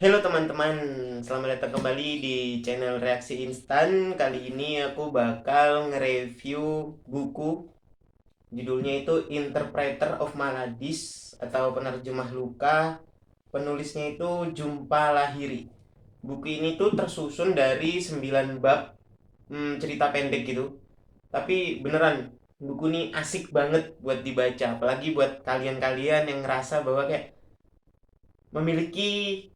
Halo teman-teman, selamat datang kembali di channel Reaksi Instan. Kali ini aku bakal nge-review buku. Judulnya itu Interpreter of Maladies atau Penerjemah Luka. Penulisnya itu Jumpa Lahiri. Buku ini tuh tersusun dari 9 bab cerita pendek gitu. Tapi beneran, buku ini asik banget buat dibaca. Apalagi buat kalian-kalian yang ngerasa bahwa kayak memiliki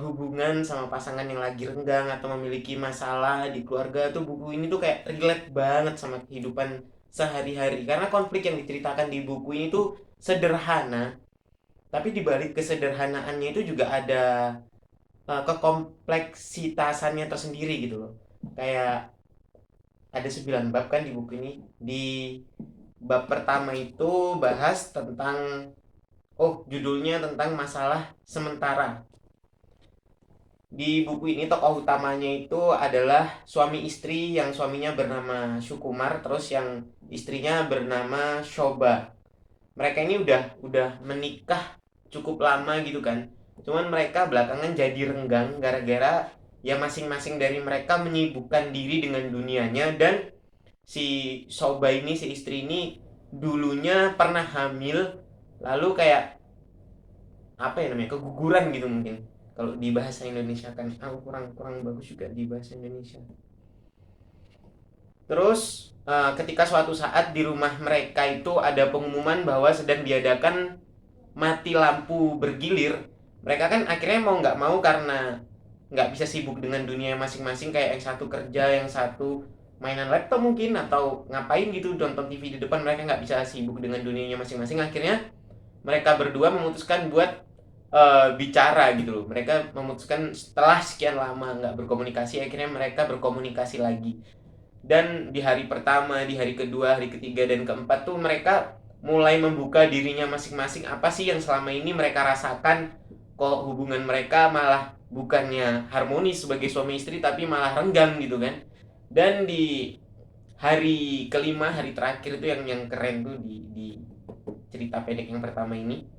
hubungan sama pasangan yang lagi renggang atau memiliki masalah di keluarga tuh buku ini tuh kayak relate banget sama kehidupan sehari-hari karena konflik yang diceritakan di buku ini tuh sederhana tapi di balik kesederhanaannya itu juga ada kekompleksitasannya tersendiri gitu loh. Kayak ada 9 bab kan di buku ini. Di bab pertama itu bahas tentang judulnya tentang masalah sementara. Di buku ini tokoh utamanya itu adalah suami istri yang suaminya bernama Sukumar, terus yang istrinya bernama Shoba. Mereka ini udah menikah cukup lama gitu kan. Cuman mereka belakangan jadi renggang gara-gara ya masing-masing dari mereka menyibukkan diri dengan dunianya dan si Shoba ini si istri ini dulunya pernah hamil lalu kayak apa ya namanya keguguran gitu mungkin kalau di bahasa Indonesia kan aku kurang kurang bagus juga di bahasa Indonesia. Terus ketika suatu saat di rumah mereka itu ada pengumuman bahwa sedang diadakan mati lampu bergilir, mereka kan akhirnya mau nggak mau karena nggak bisa sibuk dengan dunia masing-masing, kayak yang satu kerja yang satu mainan laptop mungkin atau ngapain gitu nonton TV di depan, mereka nggak bisa sibuk dengan dunianya masing-masing. Akhirnya mereka berdua memutuskan buat bicara gitu loh. Mereka memutuskan setelah sekian lama nggak berkomunikasi, akhirnya mereka berkomunikasi lagi. Dan di hari pertama, di hari kedua, hari ketiga, dan keempat tuh mereka mulai membuka dirinya masing-masing. Apa sih yang selama ini mereka rasakan? Kok hubungan mereka malah bukannya harmonis sebagai suami istri, tapi malah renggang gitu kan? Dan di hari kelima, hari terakhir itu yang keren tuh di cerita pendek yang pertama ini,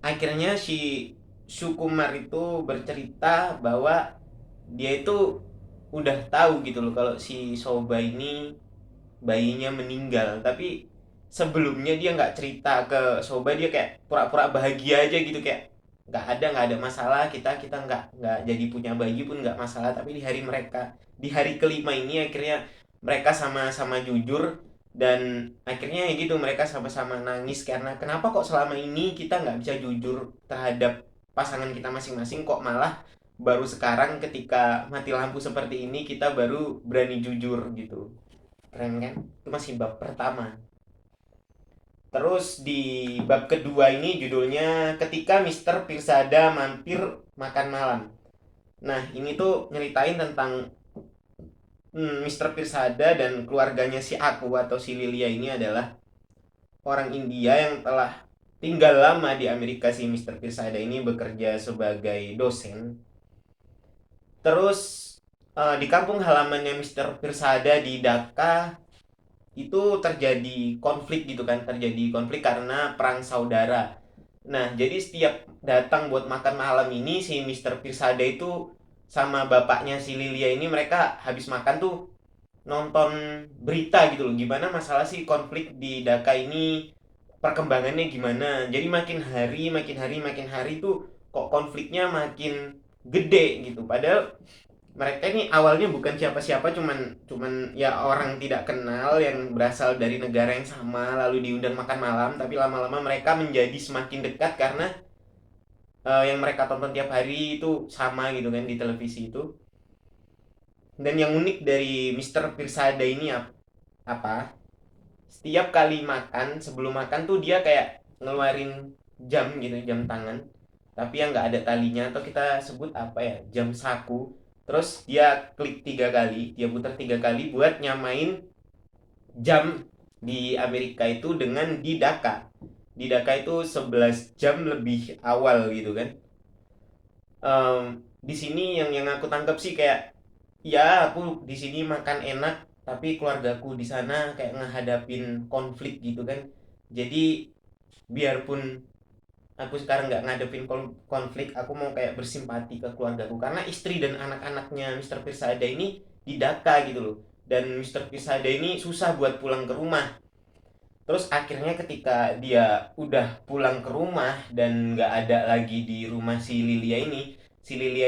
akhirnya si Sukumar itu bercerita bahwa dia itu udah tahu gitu loh kalau si Soba ini bayinya meninggal, tapi sebelumnya dia nggak cerita ke Soba, dia kayak pura-pura bahagia aja gitu, kayak nggak ada masalah, kita kita nggak jadi punya bayi pun nggak masalah. Tapi di hari kelima ini akhirnya mereka sama-sama jujur, dan akhirnya ya gitu mereka sama-sama nangis karena kenapa kok selama ini kita nggak bisa jujur terhadap pasangan kita masing-masing, kok malah baru sekarang ketika mati lampu seperti ini kita baru berani jujur gitu. Keren kan? Itu masih bab pertama. Terus di bab kedua ini judulnya Ketika Mister Pirsada Mampir Makan Malam. Nah, ini tuh nyeritain tentang Mister Pirsada dan keluarganya si Aku atau si Lilia ini adalah orang India yang telah tinggal lama di Amerika. Si Mister Pirsada ini bekerja sebagai dosen. Terus di kampung halamannya Mister Pirsada di Dhaka itu terjadi konflik gitu kan, terjadi konflik karena perang saudara. Nah, jadi setiap datang buat makan malam ini si Mister Pirsada itu sama bapaknya si Lilia ini mereka habis makan tuh nonton berita gitu loh, gimana masalah sih konflik di Dhaka ini, perkembangannya gimana. Jadi makin hari tuh kok konfliknya makin gede gitu, padahal mereka ini awalnya bukan siapa-siapa, cuman cuman ya orang tidak kenal yang berasal dari negara yang sama lalu diundang makan malam. Tapi lama-lama mereka menjadi semakin dekat karena yang mereka tonton tiap hari itu sama gitu kan di televisi itu. Dan yang unik dari Mister Pirsada ini apa? Setiap kali makan, sebelum makan tuh dia kayak ngeluarin jam gitu, jam tangan. Tapi yang nggak ada talinya atau kita sebut apa ya, jam saku. Terus dia klik 3 kali, dia putar 3 kali buat nyamain jam di Amerika itu dengan di Dhaka. Di Dhaka itu 11 jam lebih awal gitu kan. Di sini yang aku tangkap sih kayak ya aku di sini makan enak tapi keluargaku di sana kayak ngehadapin konflik gitu kan. Jadi biarpun aku sekarang nggak ngadepin konflik, aku mau kayak bersimpati ke keluargaku karena istri dan anak-anaknya Mister Pirsada ini di Dhaka gitu loh, dan Mister Pirsada ini susah buat pulang ke rumah. Terus akhirnya ketika dia udah pulang ke rumah dan nggak ada lagi di rumah si Lilia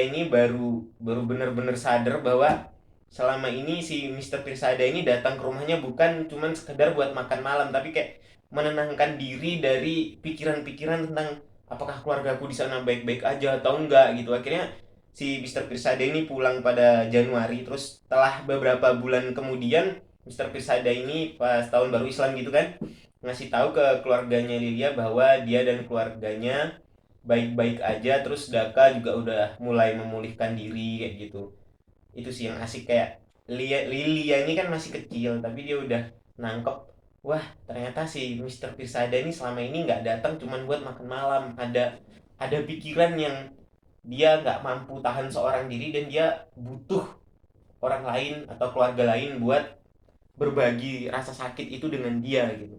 ini baru baru bener-bener sadar bahwa selama ini si Mister Pirsada ini datang ke rumahnya bukan cuman sekedar buat makan malam, tapi kayak menenangkan diri dari pikiran-pikiran tentang apakah keluargaku di sana baik-baik aja atau enggak gitu. Akhirnya si Mister Pirsada ini pulang pada Januari, terus setelah beberapa bulan kemudian Mister Pirsada ini pas tahun baru Islam gitu kan ngasih tahu ke keluarganya Lilia bahwa dia dan keluarganya baik-baik aja, terus Daka juga udah mulai memulihkan diri kayak gitu. Itu sih yang asik, kayak Lilia ini kan masih kecil tapi dia udah nangkep, wah ternyata si Mister Pirsada ini selama ini nggak datang cuman buat makan malam, ada pikiran yang dia nggak mampu tahan seorang diri dan dia butuh orang lain atau keluarga lain buat berbagi rasa sakit itu dengan dia gitu.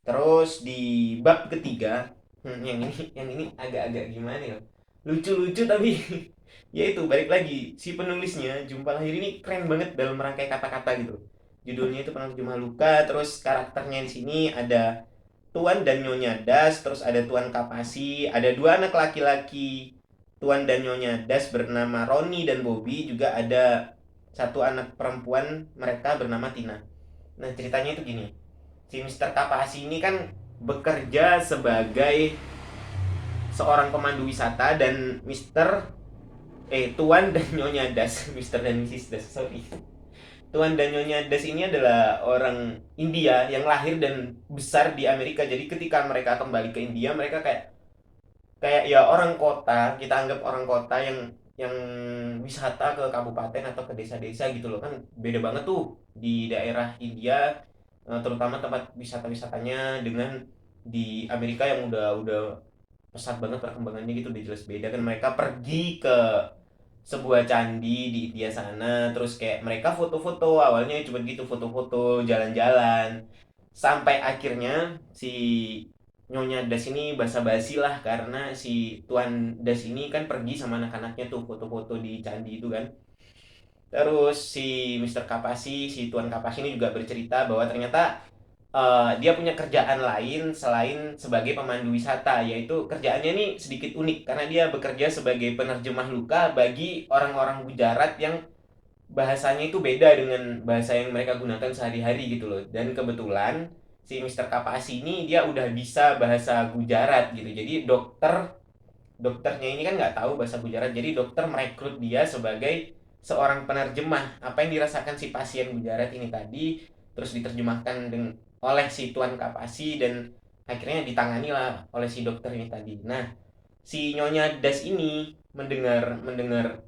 Terus di bab ketiga, yang ini agak-agak gimana ya? Lucu-lucu tapi ya itu balik lagi si penulisnya Jumpa Lahir ini keren banget dalam merangkai kata-kata gitu. Judulnya itu Penerjemah Luka, terus karakternya di sini ada Tuan dan Nyonya Das, terus ada Tuan Kapasi, ada dua anak laki-laki Tuan dan Nyonya Das bernama Roni dan Bobby, juga ada satu anak perempuan mereka bernama Tina. Nah ceritanya itu gini, si Mister Kapasi ini kan bekerja sebagai seorang pemandu wisata, dan Tuan dan Nyonya Das, Mister dan Mrs Das, sorry. Tuan dan Nyonya Das ini adalah orang India yang lahir dan besar di Amerika. Jadi ketika mereka kembali ke India, mereka kayak kayak ya orang kota, kita anggap orang kota yang wisata ke kabupaten atau ke desa-desa gitu loh, kan beda banget tuh di daerah India, terutama tempat wisata-wisatanya dengan di Amerika yang udah pesat banget perkembangannya gitu, udah jelas beda kan. Mereka pergi ke sebuah candi di India sana, terus kayak mereka foto-foto, awalnya cuma gitu foto-foto jalan-jalan, sampai akhirnya si Nyonya Das ini basa-basi lah karena si Tuan Das ini kan pergi sama anak-anaknya tuh foto-foto di candi itu kan. Terus si Mister Kapasi, si Tuan Kapasi ini juga bercerita bahwa ternyata dia punya kerjaan lain selain sebagai pemandu wisata, yaitu kerjaannya ini sedikit unik karena dia bekerja sebagai penerjemah luka bagi orang-orang Gujarat yang bahasanya itu beda dengan bahasa yang mereka gunakan sehari-hari gitu loh. Dan kebetulan si Mister Kapasi ini dia udah bisa bahasa Gujarat gitu. Jadi dokternya ini kan nggak tahu bahasa Gujarat, jadi dokter merekrut dia sebagai seorang penerjemah apa yang dirasakan si pasien Gujarat ini tadi, terus diterjemahkan oleh si Tuan Kapasi dan akhirnya ditangani lah oleh si dokter ini tadi. Nah, si Nyonya Das ini mendengar mendengar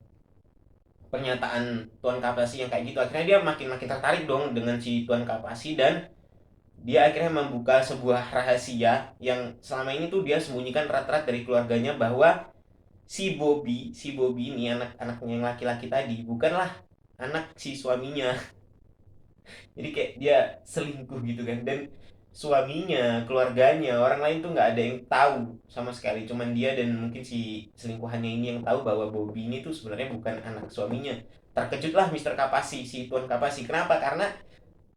pernyataan Tuan Kapasi yang kayak gitu, akhirnya dia makin makin tertarik dong dengan si Tuan Kapasi, dan dia akhirnya membuka sebuah rahasia yang selama ini tuh dia sembunyikan erat-erat dari keluarganya, bahwa si Bobby ini anak-anaknya yang laki-laki tadi bukanlah anak si suaminya. Jadi kayak dia selingkuh gitu kan, dan suaminya, keluarganya, orang lain tuh nggak ada yang tahu sama sekali, cuman dia dan mungkin si selingkuhannya ini yang tahu bahwa Bobby ini tuh sebenarnya bukan anak suaminya. Terkejutlah Mister Kapasi, si Tuan Kapasi. Kenapa? Karena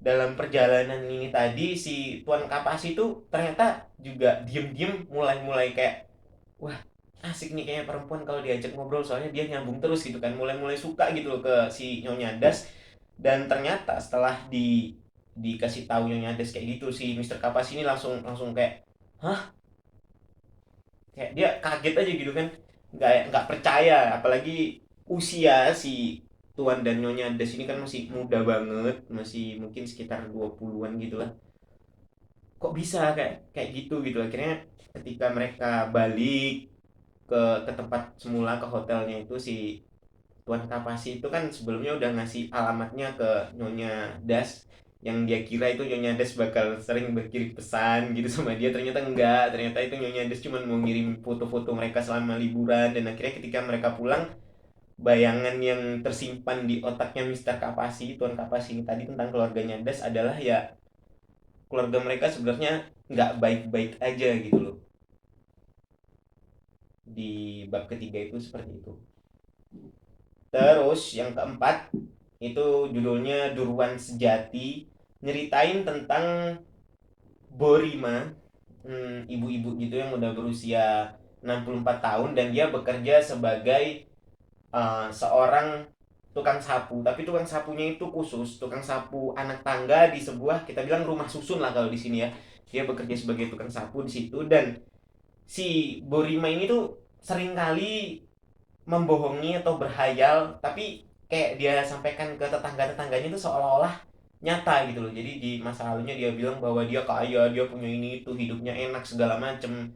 dalam perjalanan ini tadi si Tuan Kapasi itu ternyata juga diem-diem mulai-mulai kayak, wah asik nih kayaknya perempuan kalau diajak ngobrol, soalnya dia nyambung terus gitu kan, mulai-mulai suka gitu loh ke si Nyonya Das. Dan ternyata setelah dikasih tahu Nyonya Das kayak gitu, si Mister Kapas ini langsung langsung kayak, hah, kayak dia kaget aja gitu kan, nggak percaya, apalagi usia si Tuan dan Nyonya Das ini kan masih muda banget, masih mungkin sekitar 20-an gitu lah. Kok bisa kayak kayak gitu gitu. Akhirnya ketika mereka balik ke tempat semula, ke hotelnya itu, si Tuan Kapasi itu kan sebelumnya udah ngasih alamatnya ke Nyonya Das, yang dia kira itu Nyonya Das bakal sering berkirim pesan gitu sama dia. Ternyata enggak, ternyata itu Nyonya Das cuma mau ngirim foto-foto mereka selama liburan. Dan akhirnya ketika mereka pulang, bayangan yang tersimpan di otaknya Mister Kapasi, Tuan Kapasi ini tadi, tentang keluarganya Das adalah ya keluarga mereka sebenarnya nggak baik-baik aja gitu loh. Di bab ketiga itu seperti itu. Terus yang keempat itu judulnya Durwan Sejati, nyeritain tentang Borima, ibu-ibu gitu yang udah berusia 64 tahun dan dia bekerja sebagai seorang tukang sapu. Tapi tukang sapunya itu khusus tukang sapu anak tangga di sebuah, kita bilang, rumah susun lah kalau di sini ya. Dia bekerja sebagai tukang sapu di situ, dan si Borima ini tuh seringkali membohongi atau berhayal, tapi kayak dia sampaikan ke tetangga-tetangganya itu seolah-olah nyata gitu loh. Jadi di masa lalunya dia bilang bahwa dia kaya, dia punya ini itu, hidupnya enak segala macem.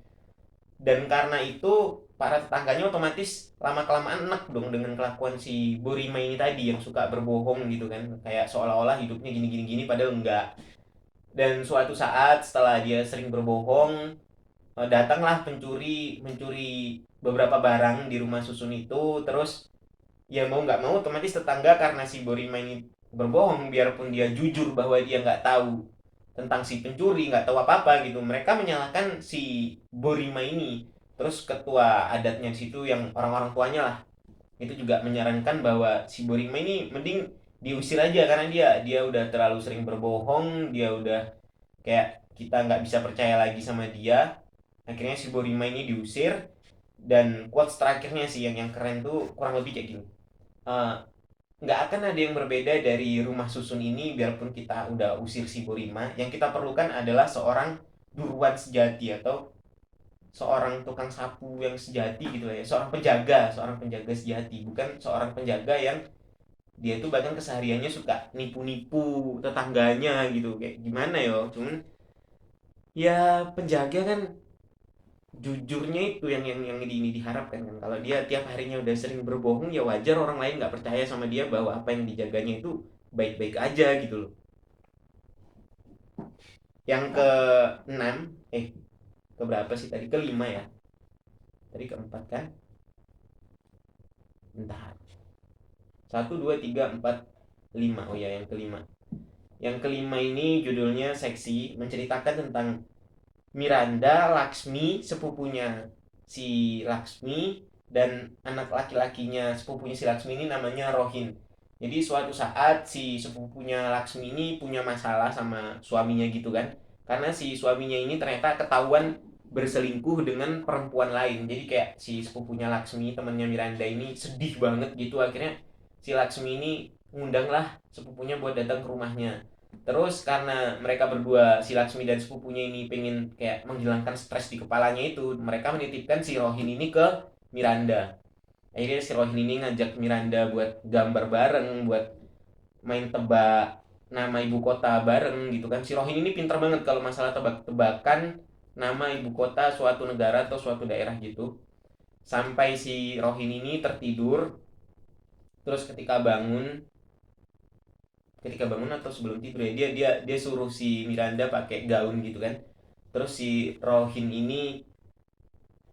Dan karena itu para tetangganya otomatis lama kelamaan enak dong dengan kelakuan si Borima ini tadi yang suka berbohong gitu kan, kayak seolah-olah hidupnya gini gini gini padahal enggak. Dan suatu saat setelah dia sering berbohong, datanglah pencuri mencuri beberapa barang di rumah susun itu. Terus ya mau nggak mau otomatis tetangga, karena si Borima ini berbohong biarpun dia jujur bahwa dia nggak tahu tentang si pencuri, nggak tahu apa-apa gitu, mereka menyalahkan si Borima ini. Terus ketua adatnya di situ yang orang-orang tuanya lah, itu juga menyarankan bahwa si Borima ini mending diusir aja karena dia udah terlalu sering berbohong, dia udah kayak kita nggak bisa percaya lagi sama dia. Akhirnya si Borima ini diusir. Dan quotes terakhirnya sih yang keren tuh kurang lebih kayak gini. Eh, nggak akan ada yang berbeda dari rumah susun ini biarpun kita udah usir si Borima. Yang kita perlukan adalah seorang Durwan sejati atau seorang tukang sapu yang sejati gitu lah ya, seorang penjaga sejati, bukan seorang penjaga yang dia tuh bahkan kesehariannya suka nipu-nipu tetangganya gitu. Kayak gimana ya, cuman ya penjaga kan jujurnya itu yang ini diharapkan kan. Kalau dia tiap harinya udah sering berbohong, ya wajar orang lain nggak percaya sama dia bahwa apa yang dijaganya itu baik-baik aja gitu loh. Yang ke enam, ke berapa sih tadi, kelima ya, tadi keempat kan, entah, satu dua tiga empat lima, oh ya yang kelima. Yang kelima ini judulnya Seksi, menceritakan tentang Miranda Laksmi, sepupunya si Laksmi, dan anak laki-lakinya sepupunya si Laksmi ini namanya Rohin. Jadi suatu saat si sepupunya Laksmi ini punya masalah sama suaminya gitu kan. Karena si suaminya ini ternyata ketahuan berselingkuh dengan perempuan lain. Jadi kayak si sepupunya Laksmi, temannya Miranda ini sedih banget gitu. Akhirnya si Laksmi ini ngundang lah sepupunya buat datang ke rumahnya. Terus karena mereka berdua, si Laksmi dan sepupunya ini pengen kayak menghilangkan stres di kepalanya itu, mereka menitipkan si Rohin ini ke Miranda. Akhirnya si Rohin ini ngajak Miranda buat gambar bareng, buat main tebak nama ibu kota bareng gitu kan. Si Rohin ini pintar banget kalau masalah tebak-tebakan nama ibu kota suatu negara atau suatu daerah gitu. Sampai si Rohin ini tertidur, terus ketika bangun atau sebelum tidur ya, dia suruh si Miranda pakai gaun gitu kan. Terus si Rohin ini,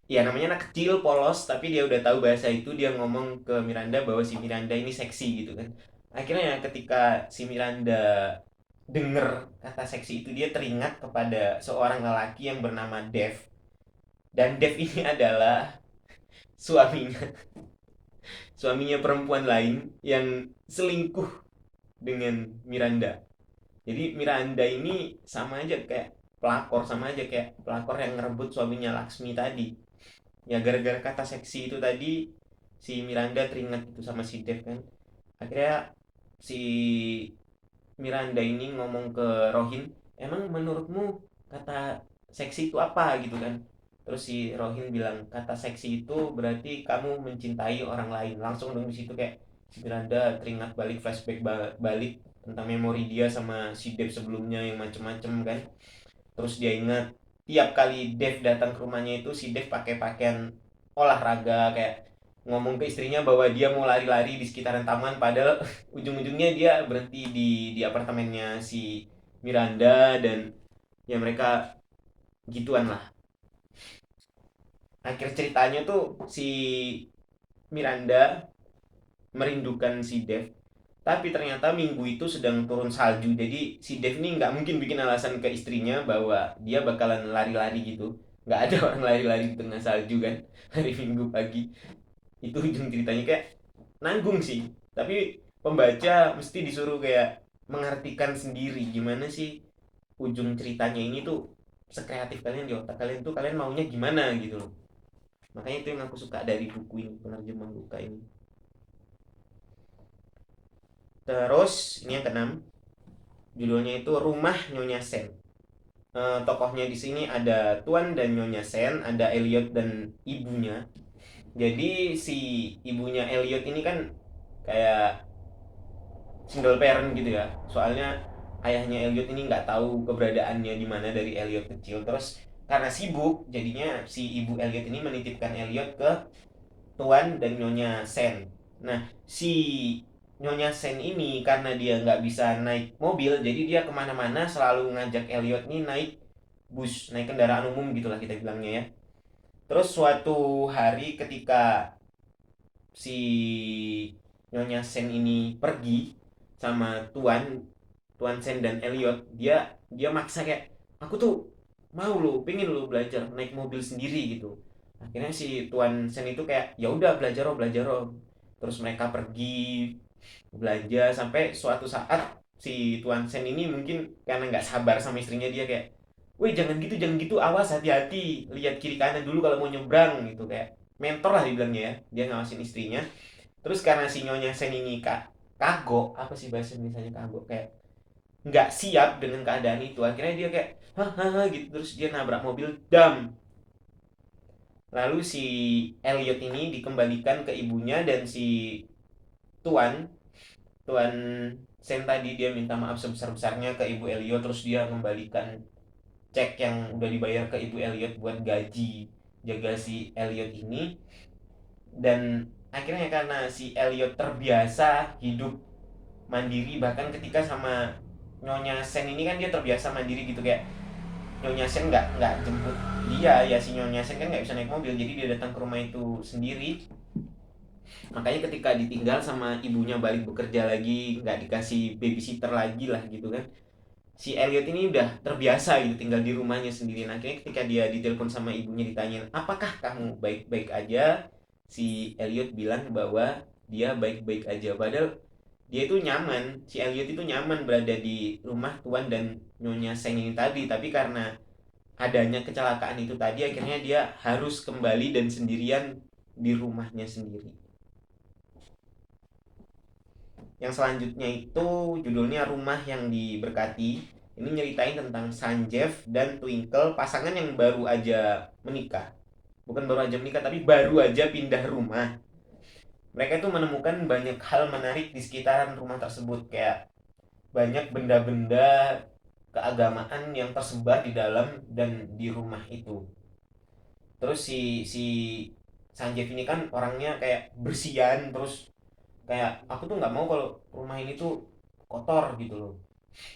ya namanya anak kecil polos tapi dia udah tahu bahasa itu, dia ngomong ke Miranda bahwa si Miranda ini seksi gitu kan. Akhirnya ya ketika si Miranda denger kata seksi itu, dia teringat kepada seorang lelaki yang bernama Dev. Dan Dev ini adalah suaminya suaminya perempuan lain yang selingkuh dengan Miranda. Jadi Miranda ini sama aja kayak pelakor, sama aja kayak pelakor yang ngerebut suaminya Laksmi tadi. Ya gara-gara kata seksi itu tadi, si Miranda teringat itu sama si Dev kan. Akhirnya si Miranda ini ngomong ke Rohin, emang menurutmu kata seksi itu apa gitu kan. Terus si Rohin bilang kata seksi itu berarti kamu mencintai orang lain. Langsung dong di situ kayak si Miranda teringat balik, flashback balik tentang memori dia sama si Dev sebelumnya yang macem-macem kan. Terus dia ingat tiap kali Dev datang ke rumahnya itu si Dev pakai pakaian olahraga, kayak ngomong ke istrinya bahwa dia mau lari-lari di sekitaran taman, padahal ujung-ujungnya dia berhenti di apartemennya si Miranda. Dan ya mereka gituan lah. Akhir ceritanya tuh si Miranda merindukan si Dev, Tapi ternyata minggu itu sedang turun salju. Jadi si Dev ini nggak mungkin bikin alasan ke istrinya bahwa dia bakalan lari-lari gitu. Nggak ada orang lari-lari di tengah salju kan hari Minggu pagi. Itu ujung ceritanya, kayak nanggung sih. Tapi pembaca mesti disuruh kayak mengartikan sendiri gimana sih ujung ceritanya ini tuh, sekreatif kalian di otak kalian tuh, kalian maunya gimana gitu loh. Makanya itu yang aku suka dari buku ini, penerjemah Luka ini. Terus ini yang keenam, judulnya itu Rumah Nyonya Sen. Tokohnya di sini ada Tuan dan Nyonya Sen, ada Elliot dan ibunya. Jadi si ibunya Elliot ini kan kayak single parent gitu ya. Soalnya ayahnya Elliot ini nggak tahu keberadaannya di mana dari Elliot kecil. Terus karena sibuk, jadinya si ibu Elliot ini menitipkan Elliot ke Tuan dan Nyonya Sen. Nah, si Nyonya Sen ini karena dia nggak bisa naik mobil, jadi dia kemana-mana selalu ngajak Elliot nih naik bus, naik kendaraan umum gitulah kita bilangnya ya. Terus suatu hari ketika si Nyonya Sen ini pergi sama Tuan Sen dan Elliot, dia maksa kayak, aku tuh mau lo, pengen lo belajar naik mobil sendiri gitu. Akhirnya si Tuan Sen itu kayak, ya udah belajar oh, belajar oh. Terus mereka pergi belanja sampai suatu saat si Tuan Sen ini mungkin karena nggak sabar sama istrinya, dia kayak, woi jangan gitu, awas hati-hati, lihat kiri kanan dulu kalau mau nyebrang gitu, kayak mentor lah dibilangnya ya, dia ngawasin istrinya. Terus karena si Nyonya Sen ini kagok, apa sih bahasa Indonesia kagok, kayak nggak siap dengan keadaan itu, akhirnya dia kayak hahaha gitu, terus dia nabrak mobil dam. Lalu si Elliot ini dikembalikan ke ibunya, dan si Tuan Tuan Sen tadi dia minta maaf sebesar-besarnya ke ibu Elliot, terus dia membalikan cek yang udah dibayar ke ibu Elliot buat gaji jaga si Elliot ini. Dan akhirnya karena si Elliot terbiasa hidup mandiri, bahkan ketika sama Nyonya Sen ini kan dia terbiasa mandiri gitu, kayak Nyonya Sen nggak jemput dia ya, si Nyonya Sen kan nggak bisa naik mobil, jadi dia datang ke rumah itu sendiri. Makanya ketika ditinggal sama ibunya balik bekerja lagi, nggak dikasih babysitter lagi lah gitu kan, si Elliot ini udah terbiasa gitu tinggal di rumahnya sendiri. Akhirnya ketika dia ditelepon sama ibunya ditanyain, apakah kamu baik-baik aja, si Elliot bilang bahwa dia baik-baik aja. Padahal dia itu nyaman, si Elliot itu nyaman berada di rumah Tuan dan Nyonya Seng ini tadi. Tapi karena adanya kecelakaan itu tadi, akhirnya dia harus kembali dan sendirian di rumahnya sendiri. Yang selanjutnya itu judulnya Rumah Yang Diberkati. Ini nyeritain tentang Sanjeev dan Twinkle, pasangan yang baru aja menikah. Bukan baru aja menikah, tapi baru aja pindah rumah. Mereka itu menemukan banyak hal menarik di sekitaran rumah tersebut, kayak banyak benda-benda keagamaan yang tersebar di dalam dan di rumah itu. Terus si Sanjeev ini kan orangnya kayak bersihan, terus kayak aku tuh nggak mau kalau rumah ini tuh kotor gitu loh.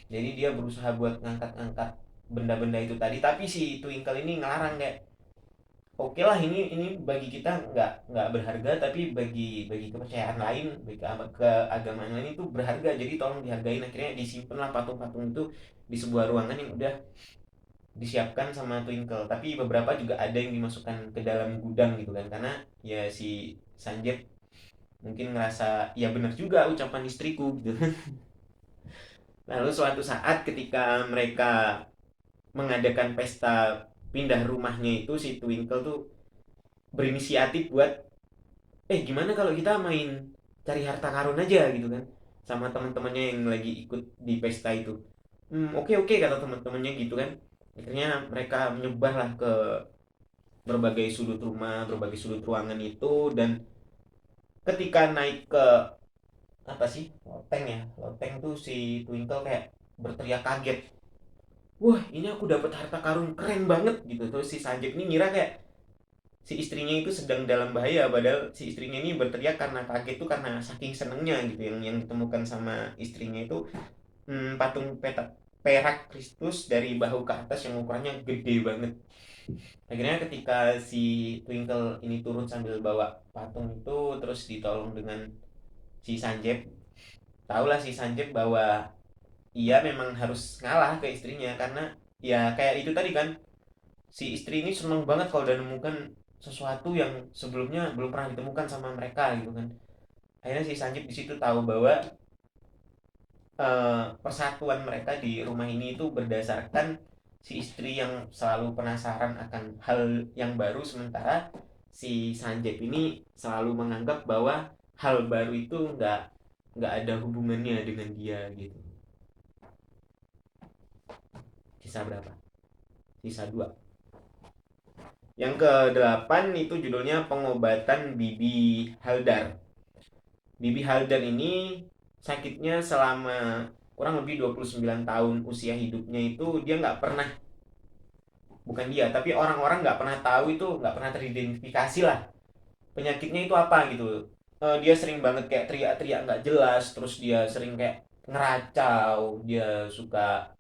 Jadi dia berusaha buat ngangkat-ngangkat benda-benda itu tadi, tapi si Twinkle ini ngelarang, kayak oke lah, ini bagi kita nggak berharga, tapi bagi bagi kepercayaan lain, bagi keagamaan lain itu berharga, jadi tolong dihargain. Akhirnya disimpan lah patung-patung itu di sebuah ruangan yang udah disiapkan sama Twinkle. Tapi beberapa juga ada yang dimasukkan ke dalam gudang gitu kan, karena ya si Sanjay mungkin ngerasa ya benar juga ucapan istriku gitu. Lalu suatu saat ketika mereka mengadakan pesta pindah rumahnya itu, si Twinkle tuh berinisiatif buat, gimana kalau kita main cari harta karun aja gitu kan, sama teman-temannya yang lagi ikut di pesta itu. Oke oke kata teman-temannya gitu kan. Akhirnya mereka menyebar lah ke berbagai sudut rumah, berbagai sudut ruangan itu. Dan ketika naik ke apa sih, loteng ya, loteng tuh si Twinkle kayak berteriak kaget, wah ini aku dapat harta karun keren banget gitu. Terus si Sanjek ini ngira kayak si istrinya itu sedang dalam bahaya, padahal si istrinya ini berteriak karena kaget tuh karena saking senengnya gitu. Yang ditemukan sama istrinya itu patung perak Kristus dari bahu ke atas yang ukurannya gede banget. Akhirnya ketika si Twinkle ini turun sambil bawa patung itu, terus ditolong dengan si Sanjep, tahulah si Sanjep bahwa ia memang harus ngalah ke istrinya, karena ya kayak itu tadi kan, si istri ini seneng banget kalau udah nemukan sesuatu yang sebelumnya belum pernah ditemukan sama mereka gitu kan. Akhirnya si Sanjip di situ tahu bahwa persatuan mereka di rumah ini itu berdasarkan si istri yang selalu penasaran akan hal yang baru, sementara si Sanjep ini selalu menganggap bahwa hal baru itu nggak ada hubungannya dengan dia gitu. Sisa berapa? Sisa dua. Yang ke-8 itu judulnya Pengobatan Bibi Haldar. Bibi Haldar ini sakitnya selama kurang lebih 29 tahun usia hidupnya, itu dia nggak pernah, bukan dia, tapi orang-orang nggak pernah tahu, itu nggak pernah teridentifikasi lah penyakitnya itu apa gitu. Dia sering banget kayak teriak-teriak nggak jelas, terus dia sering kayak ngeracau, dia suka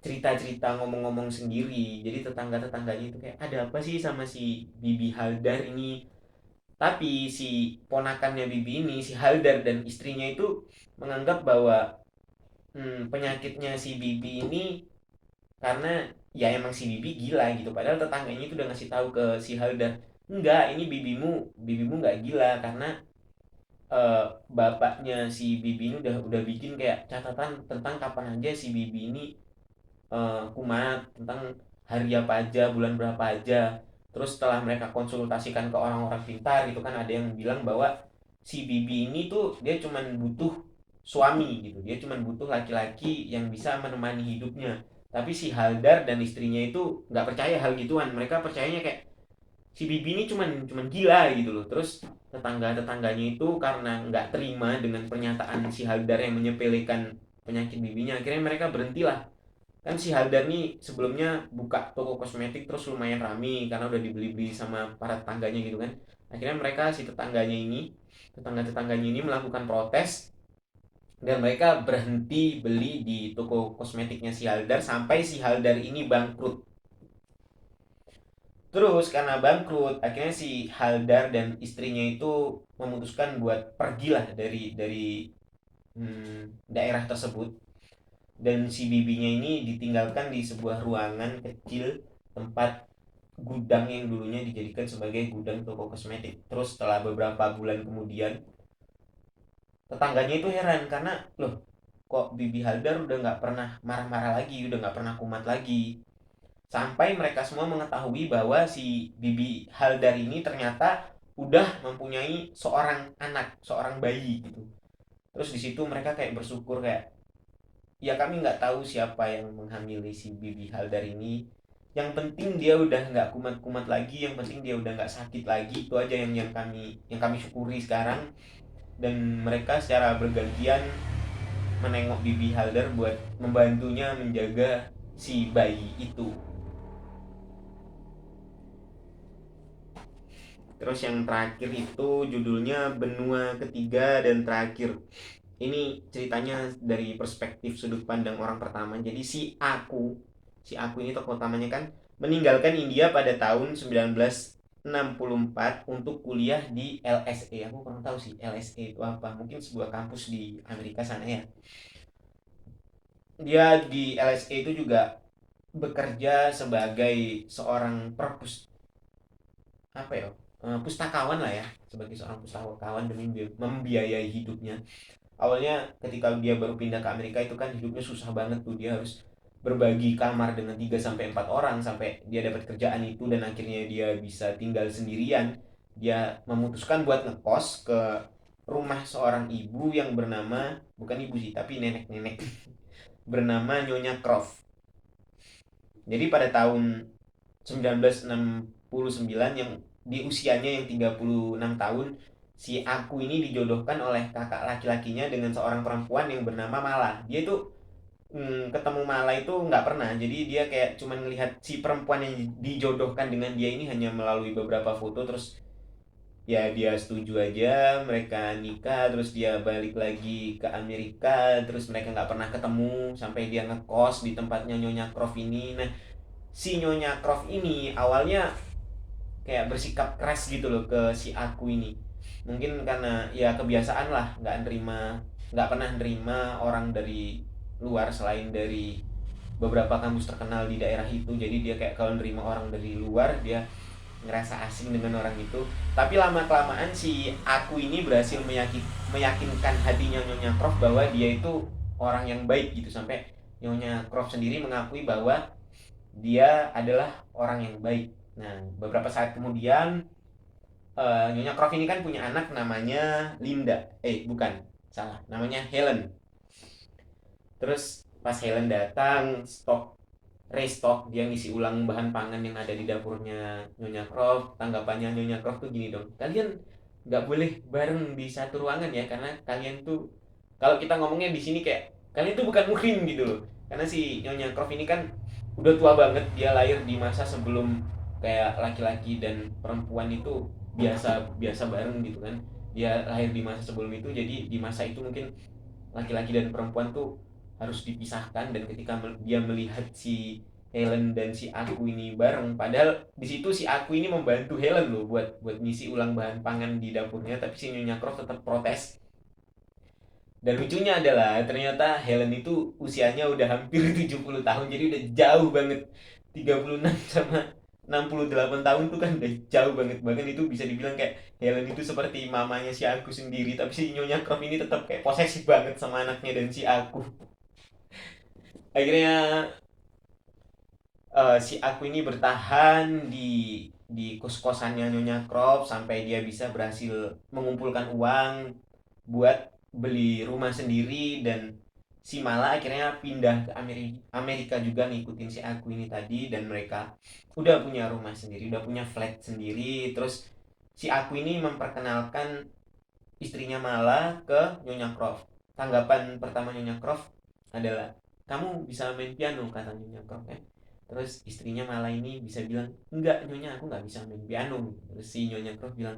cerita-cerita ngomong-ngomong sendiri. Jadi tetangga-tetangganya itu kayak ada apa sih sama si Bibi Haldar ini. Tapi si ponakannya Bibi ini, si Haldar dan istrinya itu menganggap bahwa penyakitnya si Bibi ini karena ya emang si Bibi gila gitu. Padahal tetangganya itu udah ngasih tahu ke si Haldar, enggak, ini bibimu nggak gila, karena bapaknya si Bibi ini udah bikin kayak catatan tentang kapan aja si Bibi ini kumat, tentang hari apa aja, bulan berapa aja. Terus setelah mereka konsultasikan ke orang-orang pintar gitu kan, ada yang bilang bahwa si Bibi ini tuh dia cuman butuh suami gitu, dia cuman butuh laki-laki yang bisa menemani hidupnya. Tapi si Haldar dan istrinya itu nggak percaya hal gituan, mereka percayanya kayak si Bibi ini cuman gila gitu loh. Terus tetangga-tetangganya itu karena nggak terima dengan pernyataan si Haldar yang menyepelekan penyakit bibinya, akhirnya mereka berhentilah. Kan si Haldar nih sebelumnya buka toko kosmetik terus lumayan rame karena udah dibeli-beli sama para tetangganya gitu kan. Akhirnya mereka, si tetangga-tetangganya ini melakukan protes, dan mereka berhenti beli di toko kosmetiknya si Haldar sampai si Haldar ini bangkrut. Terus karena bangkrut, akhirnya si Haldar dan istrinya itu memutuskan buat pergilah dari daerah tersebut. Dan si bibinya ini ditinggalkan di sebuah ruangan kecil, tempat gudang yang dulunya dijadikan sebagai gudang toko kosmetik. Terus setelah beberapa bulan kemudian, tetangganya itu heran karena loh, kok Bibi Haldar udah nggak pernah marah-marah lagi, udah nggak pernah kumat lagi. Sampai mereka semua mengetahui bahwa si Bibi Haldar ini ternyata udah mempunyai seorang anak, seorang bayi gitu. Terus di situ mereka kayak bersyukur, kayak ya kami nggak tahu siapa yang menghamili si Bibi Haldar ini. Yang penting dia udah nggak kumat-kumat lagi, yang penting dia udah nggak sakit lagi. Itu aja yang kami syukuri sekarang. Dan mereka secara bergantian menengok Bibi Haldar buat membantunya menjaga si bayi itu. Terus yang terakhir itu judulnya Benua Ketiga dan Terakhir. Ini ceritanya dari perspektif sudut pandang orang pertama. Jadi si aku ini tokoh utamanya kan meninggalkan India pada tahun 1964 untuk kuliah di LSE. Aku kurang tahu sih LSE itu apa. Mungkin sebuah kampus di Amerika sana ya. Dia di LSE itu juga bekerja sebagai seorang apa ya, pustakawan lah ya, sebagai seorang pustakawan demi membiayai hidupnya. Awalnya ketika dia baru pindah ke Amerika itu kan hidupnya susah banget tuh, dia harus berbagi kamar dengan 3 sampai 4 orang sampai dia dapat kerjaan itu, dan akhirnya dia bisa tinggal sendirian. Dia memutuskan buat ngekos ke rumah seorang ibu yang bernama, bukan ibu sih tapi nenek-nenek, bernama Nyonya Croft. Jadi pada tahun 1969, yang di usianya yang 36 tahun, si aku ini dijodohkan oleh kakak laki-lakinya dengan seorang perempuan yang bernama Mala. Dia itu ketemu Mala itu nggak pernah, jadi dia kayak cuman ngelihat si perempuan yang dijodohkan dengan dia ini hanya melalui beberapa foto. Terus ya dia setuju aja, mereka nikah, terus dia balik lagi ke Amerika, terus mereka nggak pernah ketemu sampai dia ngekos di tempatnya Nyonya Croft ini. Nah, si Nyonya Croft ini awalnya kayak bersikap keras gitu loh ke si aku ini. Mungkin karena ya kebiasaan lah nggak nerima nggak pernah nerima orang dari luar selain dari beberapa kampus terkenal di daerah itu. Jadi dia kayak kalau nerima orang dari luar dia ngerasa asing dengan orang itu. Tapi lama kelamaan si aku ini berhasil meyakinkan hatinya Nyonya Prof bahwa dia itu orang yang baik gitu, sampai Nyonya Prof sendiri mengakui bahwa dia adalah orang yang baik. Nah, beberapa saat kemudian Nyonya Prof ini kan punya anak namanya Linda. Bukan, salah, namanya Helen. Terus pas Helen datang, restock, dia ngisi ulang bahan pangan yang ada di dapurnya Nyonya Croft. Tanggapannya Nyonya Croft tuh gini dong, kalian nggak boleh bareng di satu ruangan ya, karena kalian tuh, kalau kita ngomongnya di sini kayak kalian tuh bukan muhrim gitu loh. Karena si Nyonya Croft ini kan udah tua banget, dia lahir di masa sebelum kayak laki-laki dan perempuan itu biasa biasa bareng gitu kan. Dia lahir di masa sebelum itu, jadi di masa itu mungkin laki-laki dan perempuan tuh harus dipisahkan. Dan ketika dia melihat si Helen dan si aku ini bareng, padahal di situ si aku ini membantu Helen loh buat buat ngisi ulang bahan pangan di dapurnya, tapi si Nyonya Croft tetap protes. Dan lucunya adalah ternyata Helen itu usianya udah hampir 70 tahun, jadi udah jauh banget. 36 sama 68 tahun tuh kan udah jauh banget. Bahkan itu bisa dibilang kayak Helen itu seperti mamanya si aku sendiri, tapi si Nyonya Croft ini tetap kayak posesif banget sama anaknya dan si aku. Akhirnya si aku ini bertahan di kos-kosannya Nyonya Krop sampai dia bisa berhasil mengumpulkan uang buat beli rumah sendiri. Dan si Mala akhirnya pindah ke Amerika juga ngikutin si aku ini tadi, dan mereka udah punya rumah sendiri, udah punya flat sendiri. Terus si aku ini memperkenalkan istrinya Mala ke Nyonya Croft. Tanggapan pertama Nyonya Croft adalah, kamu bisa main piano, kata Nyonya Croft kan. Terus istrinya Mala ini bisa bilang, enggak Nyonya, aku nggak bisa main piano. Terus si Nyonya Croft bilang,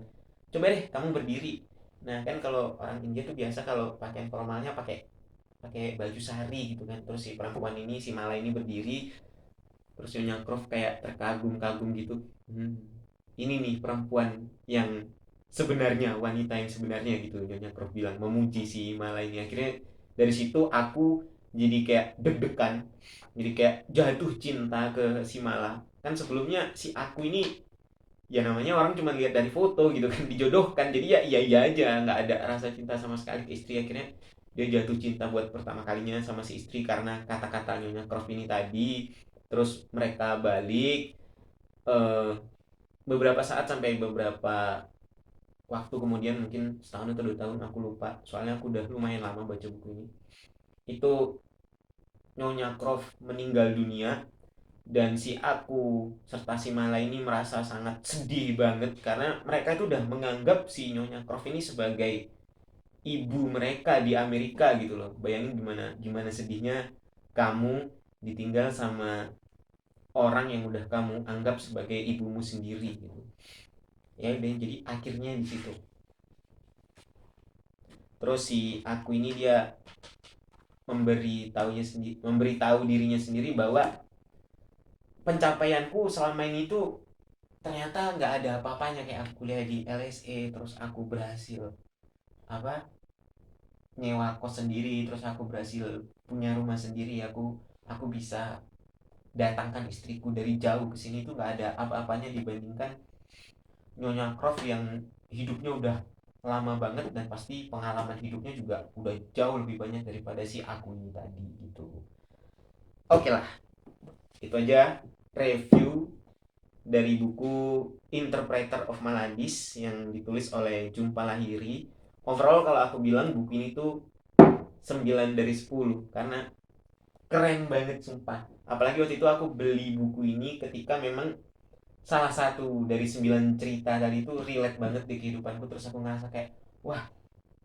coba deh kamu berdiri. Nah kan kalau orang India tuh biasa kalau pakaian formalnya pakai pakai baju sari gitu kan. Terus si perempuan ini, si Mala ini berdiri. Terus Nyonya Croft kayak terkagum-kagum gitu. Hmm, ini nih perempuan yang sebenarnya, wanita yang sebenarnya gitu, Nyonya Prof bilang, memuji si Mala ini. Akhirnya dari situ aku jadi kayak deg-degan, jadi kayak jatuh cinta ke si Mala. Kan sebelumnya si aku ini ya namanya orang cuma lihat dari foto gitu kan, dijodohkan, jadi ya iya iya aja, nggak ada rasa cinta sama sekali ke istri. Akhirnya dia jatuh cinta buat pertama kalinya sama si istri karena kata-kata Nyonya Prof ini tadi. Terus mereka balik eh, beberapa saat, sampai beberapa waktu kemudian, mungkin setahun atau 2 tahun, aku lupa soalnya aku udah lumayan lama baca buku ini. Itu Nyonya Croft meninggal dunia, dan si aku serta si Mala ini merasa sangat sedih banget karena mereka itu udah menganggap si Nyonya Croft ini sebagai ibu mereka di Amerika gitu loh. Bayangin gimana gimana sedihnya kamu ditinggal sama orang yang udah kamu anggap sebagai ibumu sendiri gitu. Ya udah, jadi akhirnya di situ. Terus si aku ini dia memberitahu dirinya sendiri bahwa pencapaianku selama ini tuh ternyata nggak ada apa-apanya. Kayak aku kuliah di LSE, terus aku berhasil apa nyewa kos sendiri, terus aku berhasil punya rumah sendiri. Aku bisa datangkan istriku dari jauh ke sini, tuh nggak ada apa-apanya dibandingkan Nyonya Croft yang hidupnya udah lama banget, dan pasti pengalaman hidupnya juga udah jauh lebih banyak daripada si aku ini tadi gitu. Oke lah, itu aja review dari buku Interpreter of Maladis yang ditulis oleh Jumpa Lahiri. Overall kalau aku bilang buku ini tuh 9 dari 10 karena keren banget sumpah. Apalagi waktu itu aku beli buku ini ketika memang salah satu dari 9 cerita tadi itu relate banget di kehidupanku. Terus aku ngerasa kayak, wah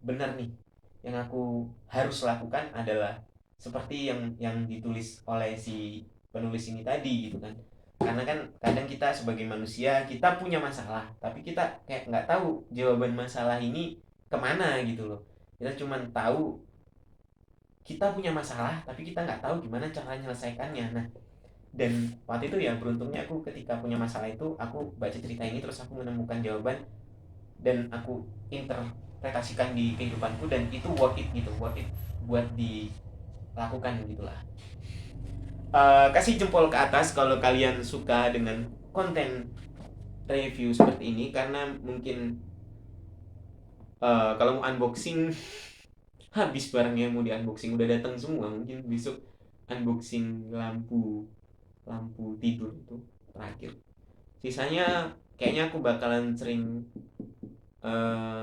benar nih, yang aku harus lakukan adalah seperti yang ditulis oleh si penulis ini tadi gitu kan. Karena kan kadang kita sebagai manusia kita punya masalah, tapi kita kayak nggak tahu jawaban masalah ini kemana gitu loh. Kita cuma tahu kita punya masalah, tapi kita nggak tahu gimana cara menyelesaikannya. Nah, dan waktu itu ya beruntungnya aku ketika punya masalah itu aku baca cerita ini, terus aku menemukan jawaban dan aku implementasikan di kehidupanku dan itu worth it gitu, worth it buat dilakukan gitulah. Kasih jempol ke atas kalau kalian suka dengan konten review seperti ini, karena mungkin kalau mau unboxing habis barangnya yang mau di unboxing udah datang semua, mungkin besok unboxing lampu lampu tidur itu terakhir. Sisanya kayaknya aku bakalan sering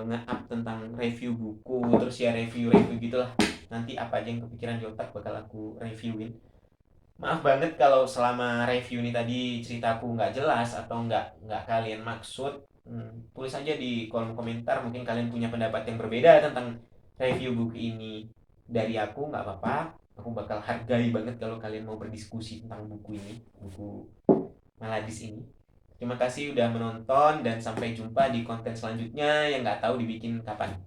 nge-up tentang review buku, terus ya review-review gitulah. Nanti apa aja yang kepikiran di otak bakal aku reviewin. Maaf banget kalau selama review ini tadi ceritaku nggak jelas atau nggak kalian maksud. Tulis aja di kolom komentar, mungkin kalian punya pendapat yang berbeda tentang review buku ini dari aku, nggak apa-apa. Aku bakal hargai banget kalau kalian mau berdiskusi tentang buku ini, buku Maladis ini. Terima kasih udah menonton dan sampai jumpa di konten selanjutnya yang nggak tahu dibikin kapan.